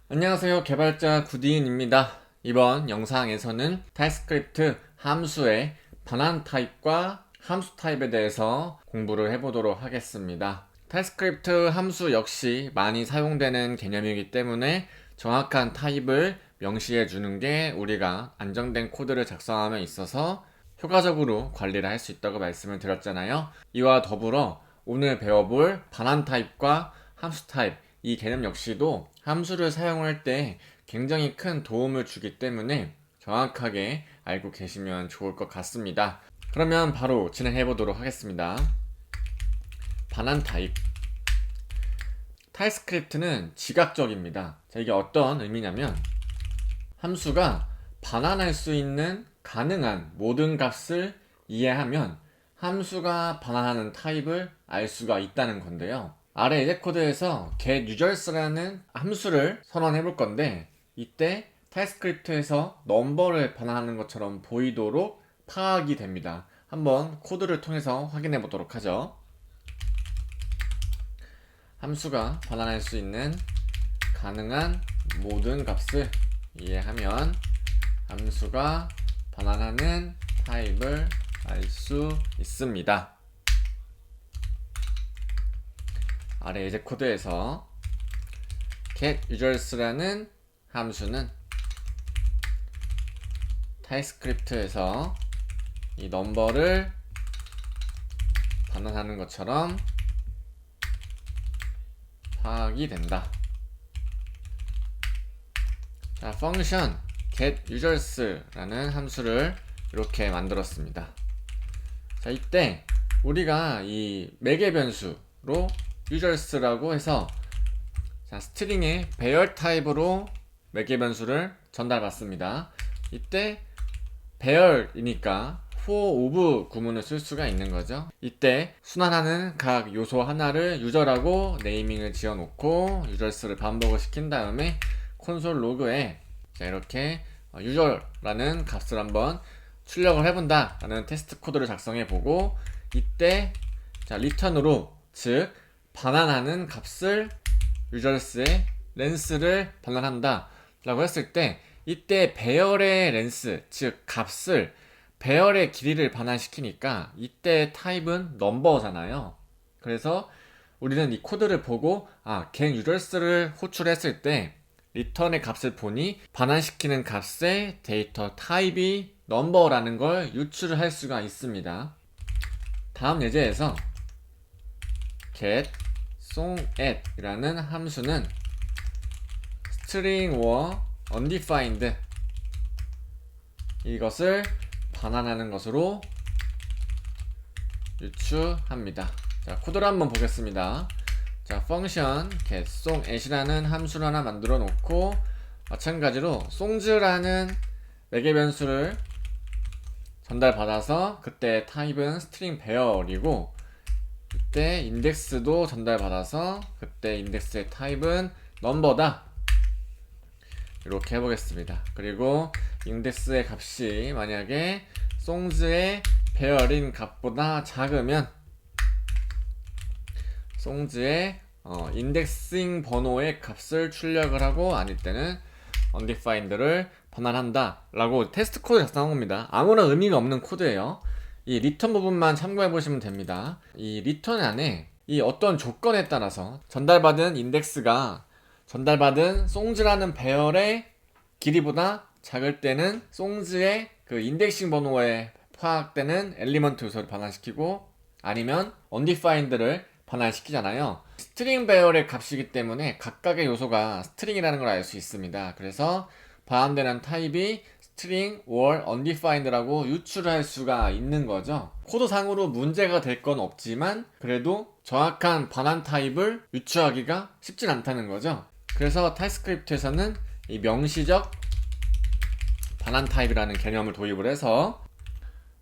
안녕하세요. 개발자 구디인입니다. 이번 영상에서는 타입스크립트 함수의 반환 타입과 함수 타입에 대해서 공부를 해보도록 하겠습니다. 타입스크립트 함수 역시 많이 사용되는 개념이기 때문에 정확한 타입을 명시해 주는 게 우리가 안정된 코드를 작성함에 있어서 효과적으로 관리를 할 수 있다고 말씀을 드렸잖아요. 이와 더불어 오늘 배워볼 반환 타입과 함수 타입, 이 개념 역시도 함수를 사용할 때 굉장히 큰 도움을 주기 때문에 정확하게 알고 계시면 좋을 것 같습니다. 그러면 바로 진행해 보도록 하겠습니다. 반환 타입. 타입스크립트는 지각적입니다. 자, 이게 어떤 의미냐면 함수가 반환할 수 있는 가능한 모든 값을 이해하면 함수가 반환하는 타입을 알 수가 있다는 건데요. 아래 이제 코드에서 getUsers라는 함수를 선언해 볼 건데, 이때 타입스크립트에서 넘버를 반환하는 것처럼 보이도록 파악이 됩니다. 한번 코드를 통해서 확인해 보도록 하죠. 함수가 반환할 수 있는 가능한 모든 값을 이해하면 함수가 반환하는 타입을 알 수 있습니다. 아래 이제 코드에서 getUsers라는 함수는 타입스크립트에서 이 넘버를 반환하는 것처럼 파악이 된다. 자, 펑션 getUsers라는 함수를 이렇게 만들었습니다. 자, 이때 우리가 이 매개 변수로 users라고 해서, 자, 스트링의 배열 타입으로 매개 변수를 전달받습니다. 이때 배열이니까 for of 구문을 쓸 수가 있는 거죠. 이때 순환하는 각 요소 하나를 유저라고 네이밍을 지어 놓고 users를 반복을 시킨 다음에 콘솔 로그에, 자, 이렇게 user라는 값을 한번 출력을 해본다 라는 테스트 코드를 작성해 보고, 이때 자, return으로, 즉 반환하는 값을 users의 렌스를 반환한다 라고 했을 때, 이때 배열의 렌스, 즉 값을 배열의 길이를 반환시키니까 이때 타입은 넘버잖아요. 그래서 우리는 이 코드를 보고 getUsers를 호출했을 때 return의 값을 보니 반환시키는 값의 데이터 타입이 넘버라는 걸 유출을 할 수가 있습니다. 다음 예제에서 get songAdd 이라는 함수는 string or undefined 이것을 반환하는 것으로 유추합니다. 자, 코드를 한번 보겠습니다. 자, 펑션 getSongAdd이라는 함수를 하나 만들어 놓고, 마찬가지로 songs라는 매개 변수를 전달받아서 그때 타입은 스트링 배열이고, 그때 인덱스도 전달받아서 그때 인덱스의 타입은 넘버다 이렇게 해보겠습니다. 그리고 인덱스의 값이 만약에 songs의 배열인 값보다 작으면 songs의 인덱싱 번호의 값을 출력을 하고, 아닐 때는 undefined를 반환한다 라고 테스트 코드 작성한 겁니다. 아무런 의미가 없는 코드예요. 이 리턴 부분만 참고해 보시면 됩니다. 이 리턴 안에 이 어떤 조건에 따라서 전달받은 인덱스가 전달받은 songs라는 배열의 길이보다 작을 때는 songs의 그 인덱싱 번호에 파악되는 엘리먼트 요소를 반환시키고, 아니면 undefined를 반환시키잖아요. 스트링 배열의 값이기 때문에 각각의 요소가 스트링이라는 걸 알 수 있습니다. 그래서 반환되는 타입이 string or undefined라고 유출을 할 수가 있는 거죠. 코드상으로 문제가 될 건 없지만 그래도 정확한 반환 타입을 유추하기가 쉽진 않다는 거죠. 그래서 타입스크립트에서는 이 명시적 반환 타입이라는 개념을 도입을 해서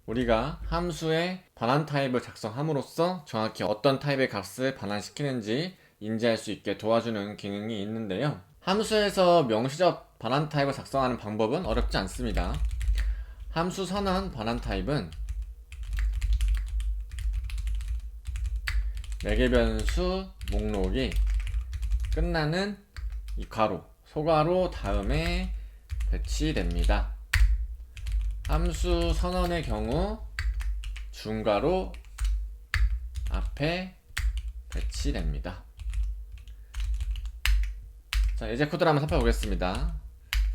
우리가 함수의 반환 타입을 작성함으로써 정확히 어떤 타입의 값을 반환시키는지 인지할 수 있게 도와주는 기능이 있는데요. 함수에서 명시적 반환 타입을 작성하는 방법은 어렵지 않습니다. 함수 선언 반환 타입은 매개 변수 목록이 끝나는 이 괄호, 소괄호 다음에 배치됩니다. 함수 선언의 경우 중괄호 앞에 배치됩니다. 자, 이제 코드를 한번 살펴보겠습니다.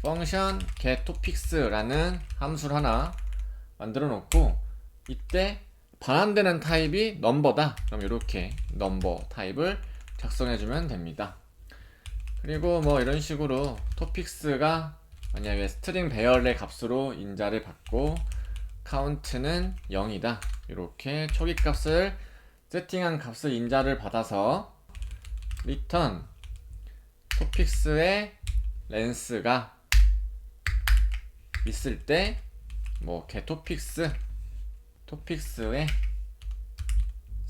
펑션 getTopics라는 함수를 하나 만들어 놓고, 이때 반환되는 타입이 넘버다. 그럼 이렇게 넘버 타입을 작성해주면 됩니다. 그리고 뭐 이런 식으로 토픽스가 만약에 스트링 배열의 값으로 인자를 받고 카운트는 0이다. 이렇게 초기 값을 세팅한 값을 인자를 받아서 return 토픽스의 렌스가 있을 때 뭐 getTopics 토픽스의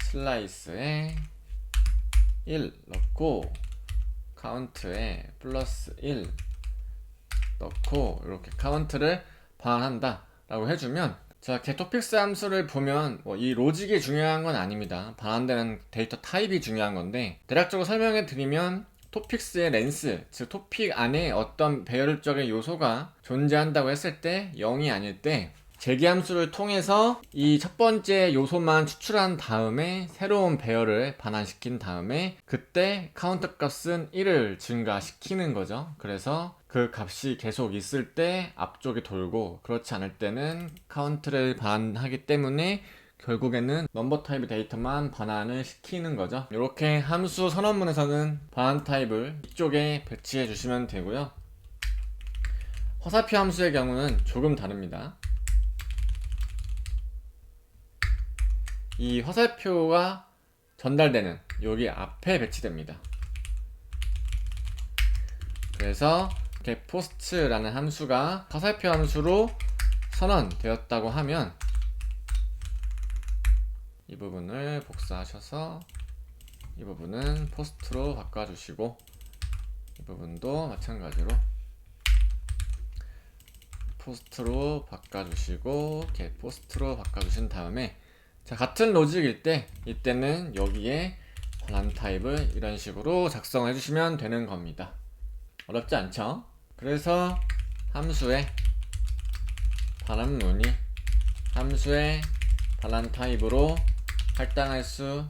슬라이스에 1 넣고 카운트에 플러스 1 넣고 이렇게 카운트를 반환한다 라고 해주면, 자, getTopics 함수를 보면 뭐 이 로직이 중요한 건 아닙니다. 반환되는 데이터 타입이 중요한 건데, 대략적으로 설명해 드리면 토픽스의 렌스, 즉 토픽 안에 어떤 배열적인 요소가 존재한다고 했을 때 0이 아닐 때 재기함수를 통해서 이 첫 번째 요소만 추출한 다음에 새로운 배열을 반환시킨 다음에 그때 카운트 값은 1을 증가시키는 거죠. 그래서 그 값이 계속 있을 때 앞쪽에 돌고, 그렇지 않을 때는 카운트를 반환하기 때문에 결국에는 넘버 타입의 데이터만 반환을 시키는 거죠. 이렇게 함수 선언문에서는 반환 타입을 이쪽에 배치해 주시면 되고요. 화살표 함수의 경우는 조금 다릅니다. 이 화살표가 전달되는 여기 앞에 배치됩니다. 그래서 getPost라는 함수가 화살표 함수로 선언되었다고 하면 이 부분을 복사하셔서 이 부분은 포스트로 바꿔주시고, 이 부분도 마찬가지로 포스트로 바꿔주시고 getPost로 바꿔주신 다음에, 자, 같은 로직일 때 이때는 여기에 반환 타입을 이런 식으로 작성해 주시면 되는 겁니다. 어렵지 않죠? 그래서 함수의 반환문이 함수의 반환 타입으로 할당할 수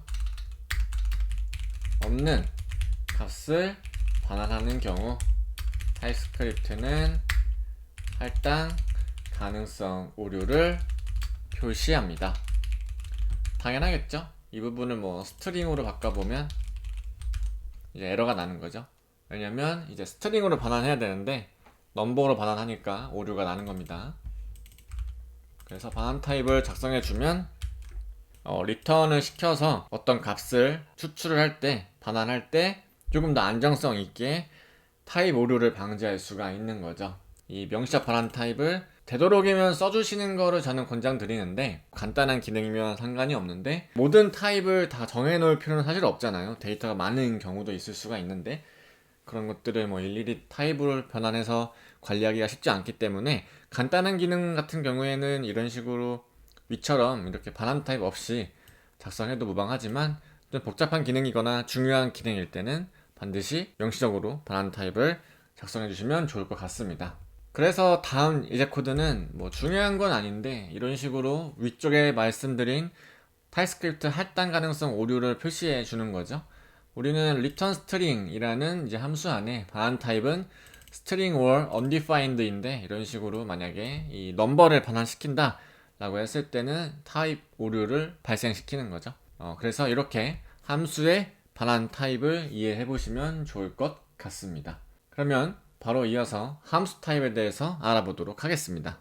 없는 값을 반환하는 경우 타입스크립트는 할당 가능성 오류를 표시합니다. 당연하겠죠? 이 부분을 뭐 스트링으로 바꿔보면 이제 에러가 나는 거죠. 왜냐면 이제 스트링으로 반환해야 되는데 넘버로 반환하니까 오류가 나는 겁니다. 그래서 반환 타입을 작성해주면 리턴을 시켜서 어떤 값을 추출을 할 때, 반환할 때 조금 더 안정성 있게 타입 오류를 방지할 수가 있는 거죠. 이 명시적 반환 타입을 되도록이면 써주시는 거를 저는 권장드리는데, 간단한 기능이면 상관이 없는데 모든 타입을 다 정해놓을 필요는 사실 없잖아요. 데이터가 많은 경우도 있을 수가 있는데 그런 것들을 뭐 일일이 타입을 변환해서 관리하기가 쉽지 않기 때문에 간단한 기능 같은 경우에는 이런 식으로 위처럼 이렇게 반환 타입 없이 작성해도 무방하지만, 좀 복잡한 기능이거나 중요한 기능일 때는 반드시 명시적으로 반환 타입을 작성해 주시면 좋을 것 같습니다. 그래서 다음 이제 코드는 뭐 중요한 건 아닌데 이런 식으로 위쪽에 말씀드린 타입스크립트 할당 가능성 오류를 표시해 주는 거죠. 우리는 return string이라는 이제 함수 안에 반환 타입은 string or undefined인데, 이런 식으로 만약에 이 넘버를 반환시킨다 라고 했을 때는 타입 오류를 발생시키는 거죠. 그래서 이렇게 함수의 반환 타입을 이해해 보시면 좋을 것 같습니다. 그러면 바로 이어서 함수 타입에 대해서 알아보도록 하겠습니다.